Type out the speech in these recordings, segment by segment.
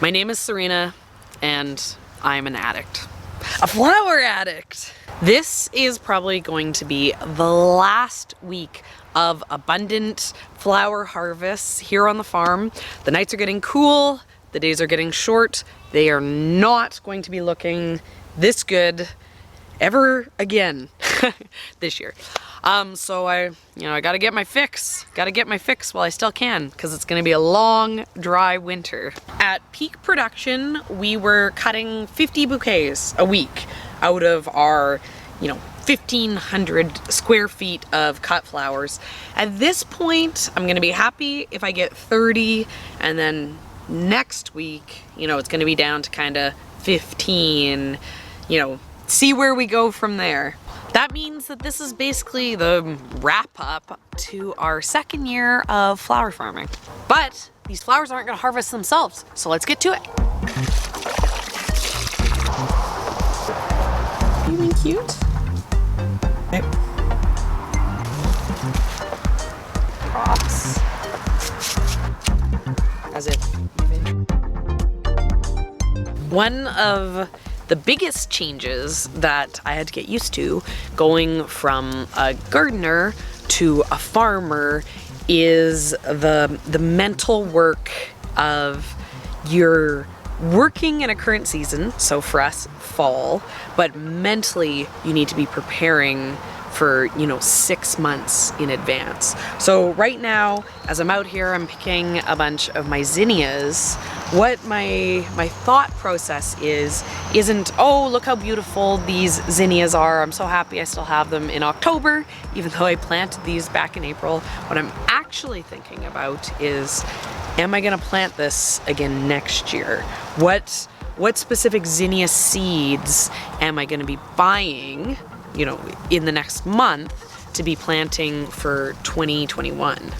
My name is Serina, and I'm an addict. A flower addict! This is probably going to be the last week of abundant flower harvests here on the farm. The nights are getting cool, the days are getting short. They are not going to be looking this good ever again this year. So I gotta get my fix. Gotta get my fix while I still can, because it's gonna be a long, dry winter. At peak production, we were cutting 50 bouquets a week out of our, 1,500 square feet of cut flowers. At this point, I'm gonna be happy if I get 30, and then next week, it's gonna be down to kind of 15, see where we go from there. That means that this is basically the wrap up to our second year of flower farming. But these flowers aren't gonna harvest themselves, so let's get to it. You being cute? Okay. Props. As if even. One of the biggest changes that I had to get used to going from a gardener to a farmer is the mental work of you're working in a current season, so for us, fall, but mentally you need to be preparing for 6 months in advance. So right now, as I'm out here, I'm picking a bunch of my zinnias. What my thought process isn't, oh, look how beautiful these zinnias are. I'm so happy I still have them in October, even though I planted these back in April. What I'm actually thinking about is, am I gonna plant this again next year? What specific zinnia seeds am I gonna be buying, in the next month to be planting for 2021?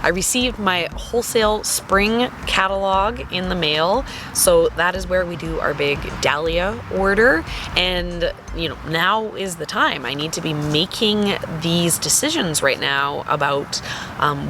I received my wholesale spring catalog in the mail, so that is where we do our big dahlia order, and now is the time. I need to be making these decisions right now about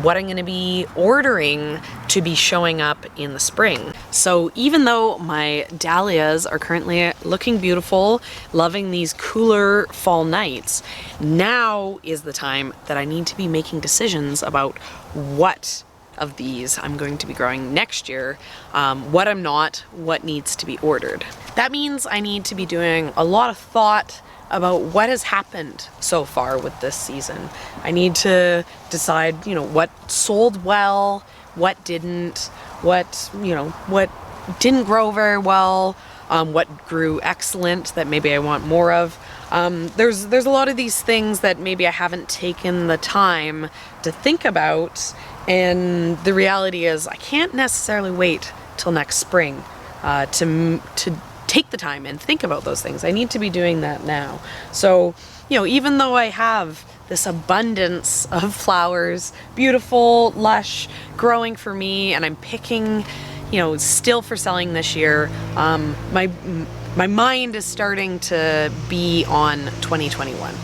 what I'm going to be ordering to be showing up in the spring. So even though my dahlias are currently looking beautiful, loving these cooler fall nights, now is the time that I need to be making decisions about what of these I'm going to be growing next year, what I'm not, what needs to be ordered. That means I need to be doing a lot of thought about what has happened so far with this season. I need to decide, what sold well, what didn't, what didn't grow very well, what grew excellent that maybe I want more of. There's a lot of these things that maybe I haven't taken the time to think about, and the reality is I can't necessarily wait till next spring to take the time and think about those things. I need to be doing that now. So, even though I have this abundance of flowers, beautiful, lush, growing for me, and I'm picking, still for selling this year, my mind is starting to be on 2021.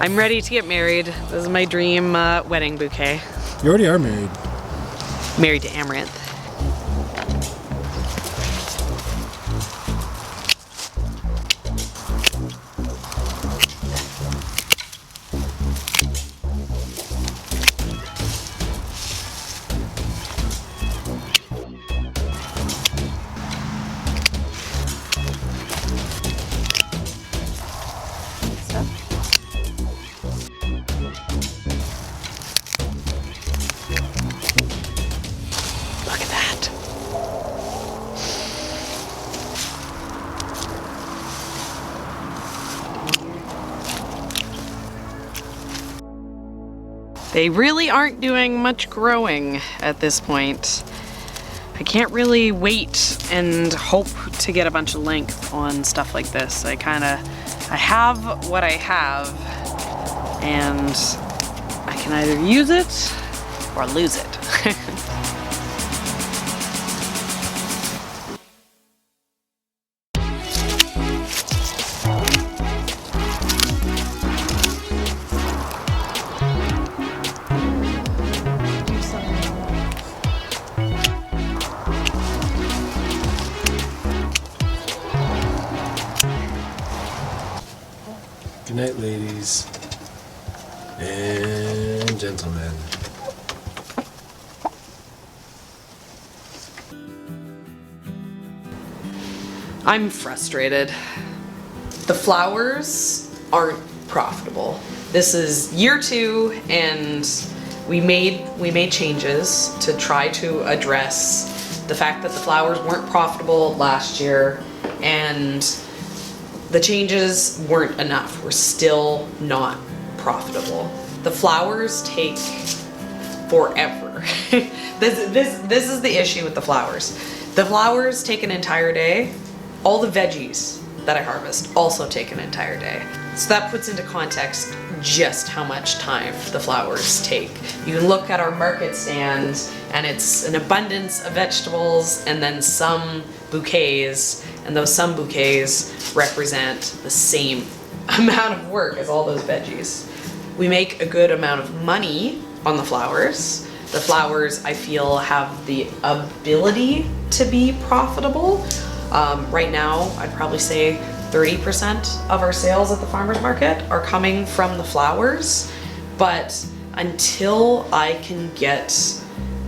I'm ready to get married. This is my dream wedding bouquet. You already are married. Married to Amaranth. They really aren't doing much growing at this point. I can't really wait and hope to get a bunch of length on stuff like this. I have what I have, and I can either use it or lose it. Good night, ladies and gentlemen. I'm frustrated. The flowers aren't profitable. This is year 2, and we made changes to try to address the fact that the flowers weren't profitable last year, and the changes weren't enough. We're still not profitable. The flowers take forever. This is the issue with the flowers. The flowers take an entire day. All the veggies that I harvest also take an entire day. So that puts into context just how much time the flowers take. You can look at our market stand, and it's an abundance of vegetables and then some bouquets, and those some bouquets represent the same amount of work as all those veggies. We make a good amount of money on the flowers. The flowers, I feel, have the ability to be profitable. Right now, I'd probably say 30% of our sales at the farmer's market are coming from the flowers, but until I can get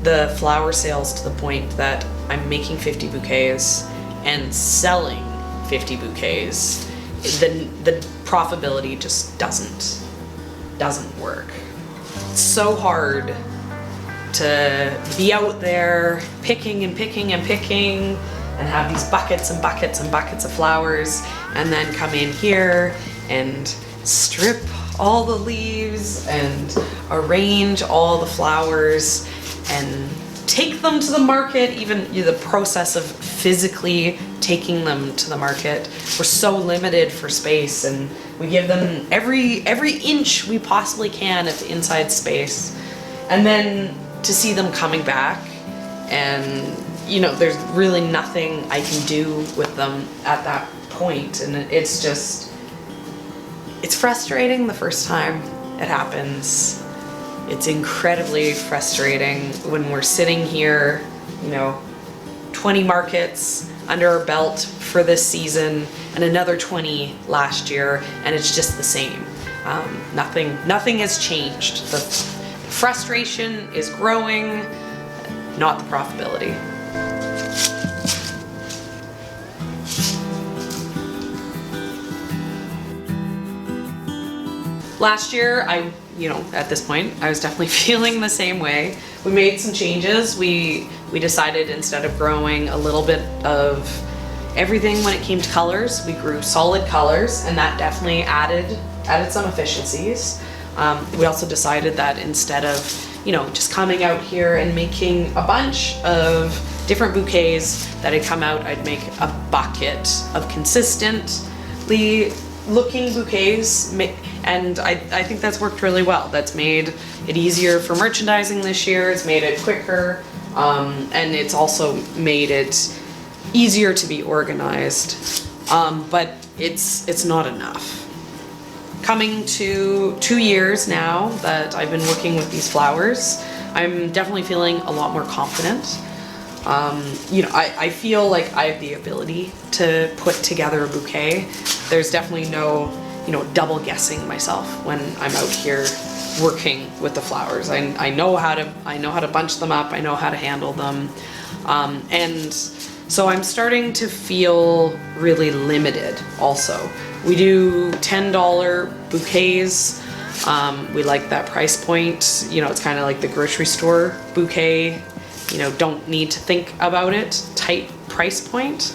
the flower sales to the point that I'm making 50 bouquets and selling 50 bouquets, the profitability just doesn't work. It's so hard to be out there picking and picking and picking and have these buckets and buckets and buckets of flowers, and then come in here and strip all the leaves and arrange all the flowers and take them to the market. Even the process of physically taking them to the market, we're so limited for space, and we give them every inch we possibly can of inside space, and then to see them coming back, and there's really nothing I can do with them at that point. And it's frustrating the first time it happens. It's incredibly frustrating when we're sitting here, 20 markets under our belt for this season and another 20 last year, and it's just the same. Nothing has changed. The frustration is growing, not the profitability. Last year, at this point, I was definitely feeling the same way. We made some changes. We decided, instead of growing a little bit of everything when it came to colors, we grew solid colors, and that definitely added some efficiencies. We also decided that instead of, just coming out here and making a bunch of different bouquets that had come out, I'd make a bucket of consistently looking bouquets, and I think that's worked really well. That's made it easier for merchandising this year. It's made it quicker, and it's also made it easier to be organized, but it's not enough. Coming to 2 years now that I've been working with these flowers, I'm definitely feeling a lot more confident. I feel like I have the ability to put together a bouquet. There's definitely no, double guessing myself when I'm out here working with the flowers. I know how to bunch them up. I know how to handle them, and so I'm starting to feel really limited. Also, we do $10 bouquets. We like that price point. It's kind of like the grocery store bouquet. Don't need to think about it, tight price point.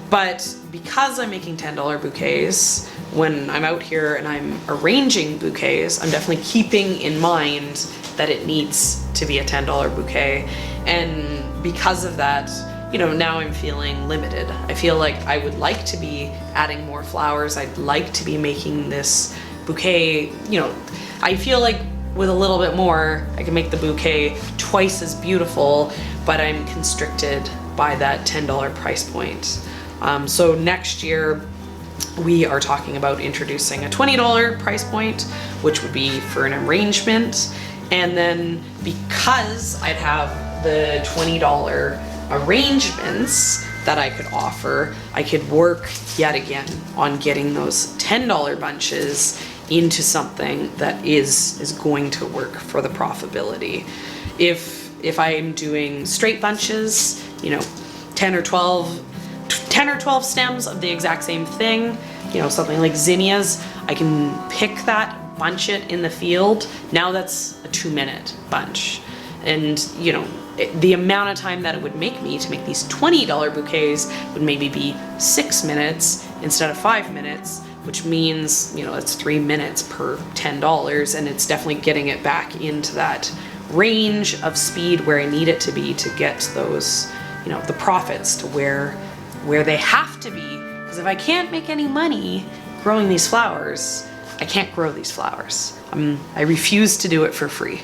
But because I'm making $10 bouquets, when I'm out here and I'm arranging bouquets, I'm definitely keeping in mind that it needs to be a $10 bouquet. And because of that, you know, now I'm feeling limited. I feel like I would like to be adding more flowers. I'd like to be making this bouquet, you know, I feel like with a little bit more, I can make the bouquet twice as beautiful, but I'm constricted by that $10 price point. So next year, we are talking about introducing a $20 price point, which would be for an arrangement. And then because I'd have the $20 arrangements that I could offer, I could work yet again on getting those $10 bunches into something that is going to work for the profitability. If I'm doing straight bunches, you know, 10 or 12 stems of the exact same thing, you know, something like zinnias, I can pick that, bunch it in the field. Now that's a 2-minute bunch. And, you know, the amount of time that it would make me to make these $20 bouquets would maybe be 6 minutes instead of 5 minutes, which means, you know, it's 3 minutes per $10, and it's definitely getting it back into that range of speed where I need it to be to get those, you know, the profits to where they have to be. Because if I can't make any money growing these flowers, I can't grow these flowers. I refuse to do it for free.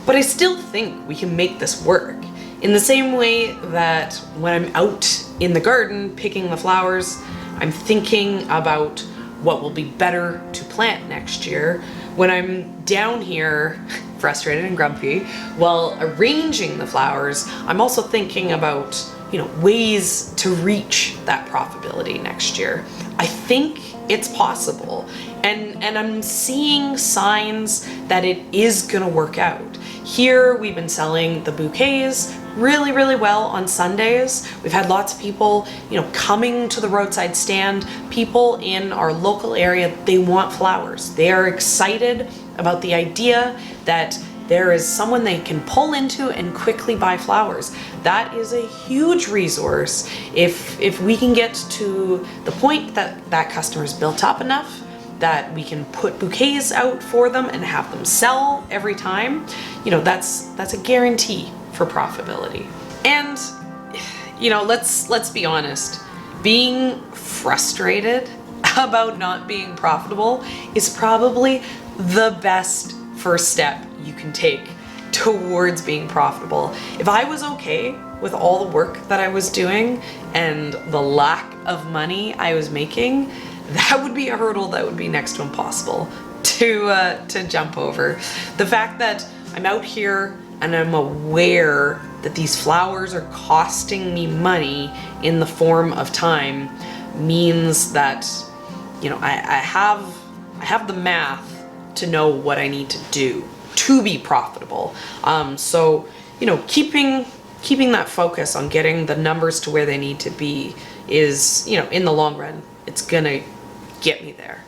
But I still think we can make this work. In the same way that when I'm out in the garden picking the flowers, I'm thinking about what will be better to plant next year. When I'm down here, frustrated and grumpy, while arranging the flowers, I'm also thinking about, you know, ways to reach that profitability next year. I think it's possible, and I'm seeing signs that it is gonna work out. Here we've been selling the bouquets really well on Sundays. We've had lots of people, you know, coming to the roadside stand. People in our local area, they want flowers. They are excited about the idea that there is someone they can pull into and quickly buy flowers. that is a huge resource. If we can get to the point that that customer's built up enough that we can put bouquets out for them and have them sell every time, that's a guarantee for profitability. And let's be honest, being frustrated about not being profitable is probably the best first step you can take towards being profitable. If I was okay with all the work that I was doing and the lack of money I was making, that would be a hurdle that would be next to impossible to jump over. The fact that I'm out here and I'm aware that these flowers are costing me money in the form of time means that I have the math to know what I need to do to be profitable. So keeping that focus on getting the numbers to where they need to be is, in the long run, it's gonna get me there.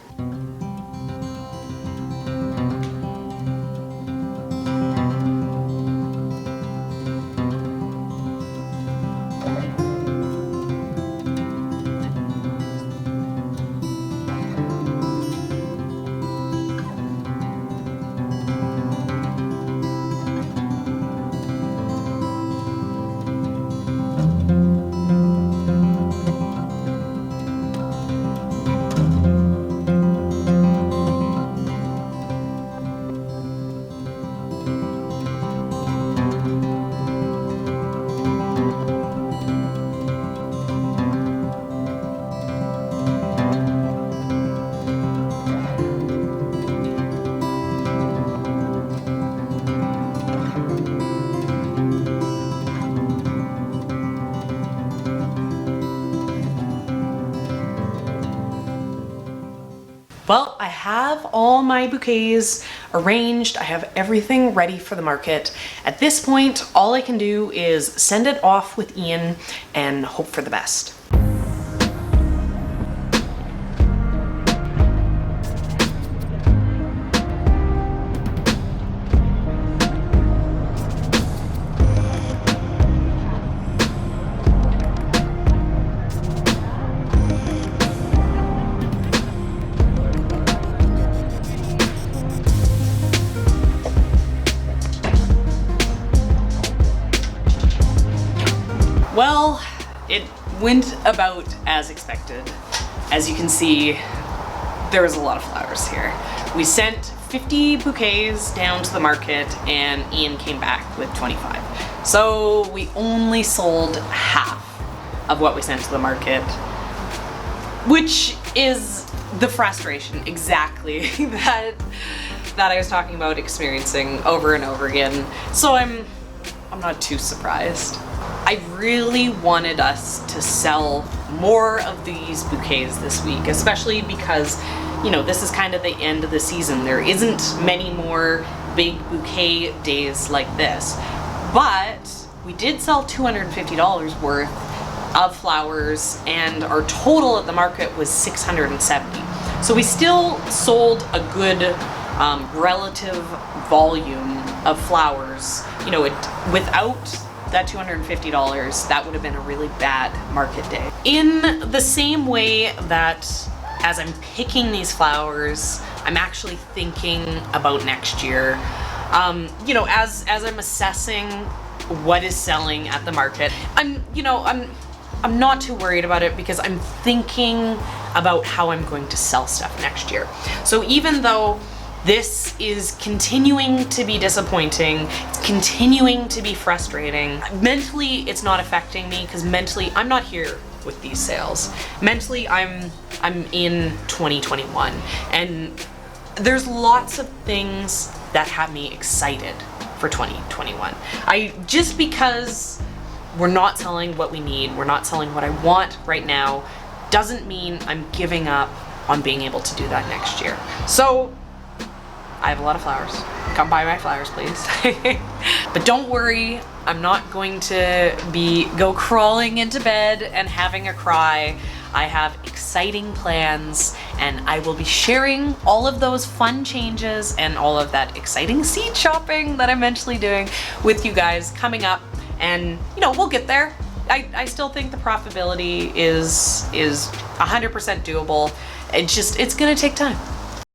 Well, I have all my bouquets arranged. I have everything ready for the market. At this point, all I can do is send it off with Ian and hope for the best. Well, it went about as expected. As you can see, there was a lot of flowers here. We sent 50 bouquets down to the market and Ian came back with 25. So we only sold half of what we sent to the market, which is the frustration exactly that I was talking about experiencing over and over again. So I'm not too surprised. I really wanted us to sell more of these bouquets this week, especially because, this is kind of the end of the season. There isn't many more big bouquet days like this. But we did sell $250 worth of flowers and our total at the market was $670. So we still sold a good relative volume of flowers. Without that $250, that would have been a really bad market day. In the same way that as I'm picking these flowers, I'm actually thinking about next year. As I'm assessing what is selling at the market, I'm not too worried about it because I'm thinking about how I'm going to sell stuff next year. So even though this is continuing to be disappointing, it's continuing to be frustrating, mentally it's not affecting me because mentally I'm not here with these sales. Mentally I'm in 2021 and there's lots of things that have me excited for 2021. Just because we're not selling what we need, we're not selling what I want right now, doesn't mean I'm giving up on being able to do that next year. So I have a lot of flowers. Come buy my flowers, please. But don't worry, I'm not going to go crawling into bed and having a cry. I have exciting plans and I will be sharing all of those fun changes and all of that exciting seed shopping that I'm eventually doing with you guys coming up. and you know, we'll get there. I still think the profitability is 100% doable. It's gonna take time.